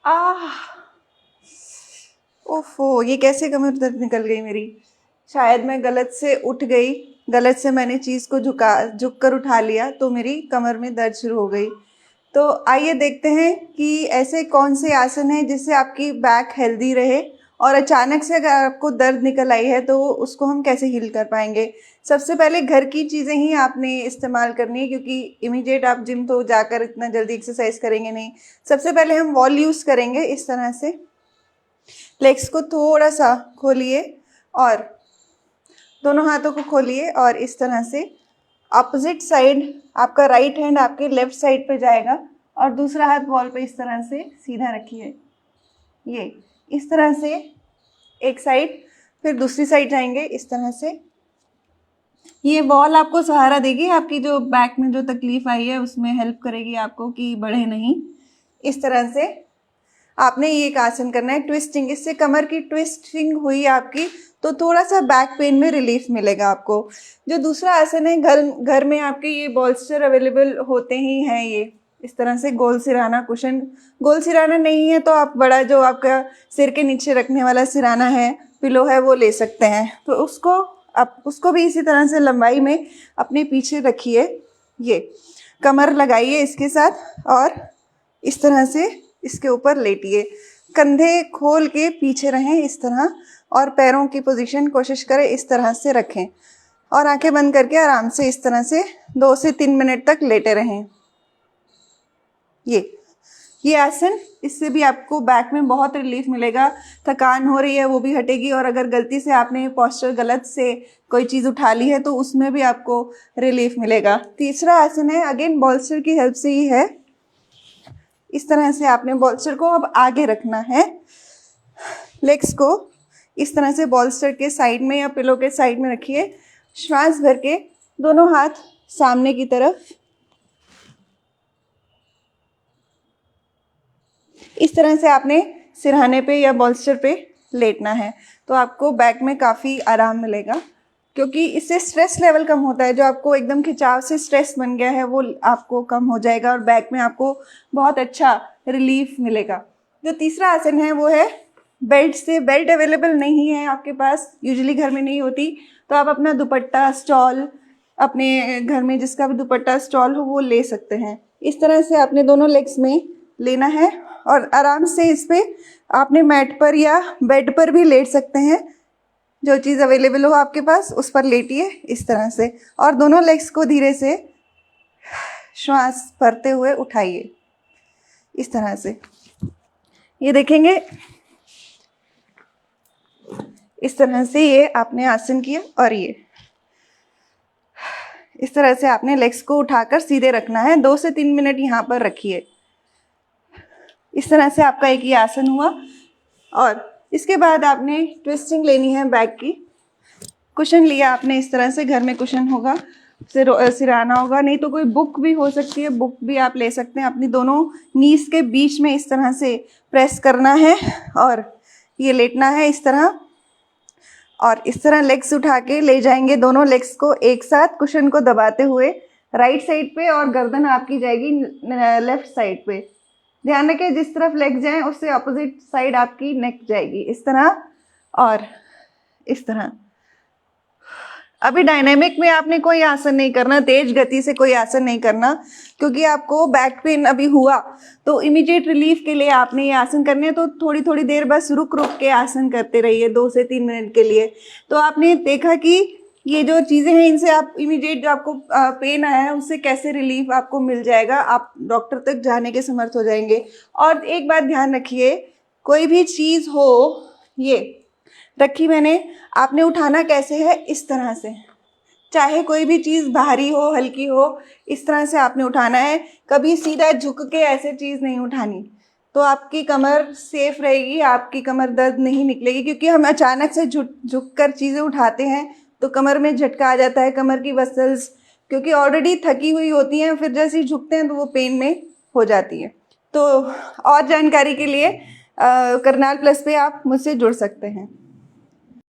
आह, ओफो, ये कैसे कमर दर्द निकल गई मेरी। शायद मैं गलत से उठ गई, गलत से मैंने चीज़ को झुक कर उठा लिया तो मेरी कमर में दर्द शुरू हो गई। तो आइए देखते हैं कि ऐसे कौन से आसन हैं जिससे आपकी बैक हेल्दी रहे और अचानक से अगर आपको दर्द निकल आई है तो उसको हम कैसे हील कर पाएंगे। सबसे पहले घर की चीज़ें ही आपने इस्तेमाल करनी है, क्योंकि इमीडिएट आप जिम तो जाकर इतना जल्दी एक्सरसाइज करेंगे नहीं। सबसे पहले हम वॉल यूज़ करेंगे। इस तरह से लेग्स को थोड़ा सा खोलिए और दोनों हाथों को खोलिए और इस तरह से अपोजिट साइड आपका राइट हैंड आपके लेफ्ट साइड पे जाएगा और दूसरा हाथ वॉल पे इस तरह से सीधा रखिए। ये इस तरह से एक साइड, फिर दूसरी साइड जाएंगे इस तरह से। ये वॉल आपको सहारा देगी, आपकी जो बैक में जो तकलीफ आई है उसमें हेल्प करेगी आपको कि बढ़े नहीं। इस तरह से आपने ये एक आसन करना है, ट्विस्टिंग। इससे कमर की ट्विस्टिंग हुई आपकी तो थोड़ा सा बैक पेन में रिलीफ मिलेगा आपको। जो दूसरा आसन है, घर में आपके ये बॉल्स्टर अवेलेबल होते ही हैं। ये इस तरह से गोल सिराना कुशन, गोल सिराना नहीं है तो आप बड़ा जो आपका सिर के नीचे रखने वाला सिराना है, पिलो है, वो ले सकते हैं। तो उसको भी इसी तरह से लंबाई में अपने पीछे रखिए। ये कमर लगाइए इसके साथ और इस तरह से इसके ऊपर लेटिए। कंधे खोल के पीछे रहें इस तरह, और पैरों की पोजीशन कोशिश करें इस तरह से रखें और आंखें बंद करके आराम से इस तरह से 2 से 3 मिनट तक लेटे रहें। ये आसन, इससे भी आपको बैक में बहुत रिलीफ मिलेगा। थकान हो रही है वो भी हटेगी, और अगर गलती से आपने पोस्चर गलत से कोई चीज़ उठा ली है तो उसमें भी आपको रिलीफ मिलेगा। तीसरा आसन है, अगेन बॉल्स्टर की हेल्प से ही है। इस तरह से आपने बॉल्स्टर को अब आगे रखना है। लेग्स को इस तरह से बॉल्स्टर के साइड में या पिलो के साइड में रखिए। श्वास भर के दोनों हाथ सामने की तरफ इस तरह से आपने सिरहाने पे या बॉल्स्टर पे लेटना है तो आपको बैक में काफ़ी आराम मिलेगा, क्योंकि इससे स्ट्रेस लेवल कम होता है। जो आपको एकदम खिंचाव से स्ट्रेस बन गया है वो आपको कम हो जाएगा और बैक में आपको बहुत अच्छा रिलीफ मिलेगा। जो तीसरा आसन है वो है बेल्ट से। बेल्ट अवेलेबल नहीं है आपके पास, यूजुअली घर में नहीं होती, तो आप अपना दुपट्टा स्टॉल, अपने घर में जिसका भी दुपट्टा स्टॉल हो वो ले सकते हैं। इस तरह से आपने दोनों लेग्स में लेना है और आराम से इस पर आपने मैट पर या बेड पर भी लेट सकते हैं। जो चीज़ अवेलेबल हो आपके पास उस पर लेटिए इस तरह से, और दोनों लेग्स को धीरे से श्वास भरते हुए उठाइए इस तरह से। ये देखेंगे इस तरह से ये आपने आसन किया, और ये इस तरह से आपने लेग्स को उठाकर सीधे रखना है। 2 से 3 मिनट यहाँ पर रखिए। इस तरह से आपका एक ये आसन हुआ, और इसके बाद आपने ट्विस्टिंग लेनी है बैक की। कुशन लिया आपने इस तरह से, घर में कुशन होगा सिराना होगा, नहीं तो कोई बुक भी हो सकती है, बुक भी आप ले सकते हैं। अपनी दोनों नीज के बीच में इस तरह से प्रेस करना है और ये लेटना है इस तरह, और इस तरह लेग्स उठा के ले जाएंगे दोनों लेग्स को एक साथ कुशन को दबाते हुए राइट साइड पे, और गर्दन आपकी जाएगी लेफ्ट साइड पे। ध्यान रखें जिस तरफ लेग जाएं उससे अपोजिट साइड आपकी नेक जाएगी इस तरह और इस तरह। अभी डायनेमिक में आपने कोई आसन नहीं करना, तेज गति से कोई आसन नहीं करना, क्योंकि आपको बैक पेन अभी हुआ तो इमीडिएट रिलीफ के लिए आपने ये आसन करने हैं। तो थोड़ी थोड़ी देर बस रुक रुक के आसन करते रहिए 2 से 3 मिनट के लिए। तो आपने देखा कि ये जो चीज़ें हैं इनसे आप इमीडिएट जो आपको पेन आया है उससे कैसे रिलीफ आपको मिल जाएगा, आप डॉक्टर तक जाने के समर्थ हो जाएंगे। और एक बात ध्यान रखिए, कोई भी चीज़ हो, ये रखी मैंने, आपने उठाना कैसे है, इस तरह से। चाहे कोई भी चीज़ भारी हो हल्की हो, इस तरह से आपने उठाना है। कभी सीधा झुक के ऐसे चीज़ नहीं उठानी, तो आपकी कमर सेफ रहेगी, आपकी कमर दर्द नहीं निकलेगी। क्योंकि हम अचानक से झुक कर चीज़ें उठाते हैं तो कमर में झटका आ जाता है, कमर की मसल्स क्योंकि ऑलरेडी थकी हुई होती हैं, फिर जैसे ही झुकते हैं तो वो पेन में हो जाती है। तो और जानकारी के लिए करनाल प्लस पे आप मुझसे जुड़ सकते हैं।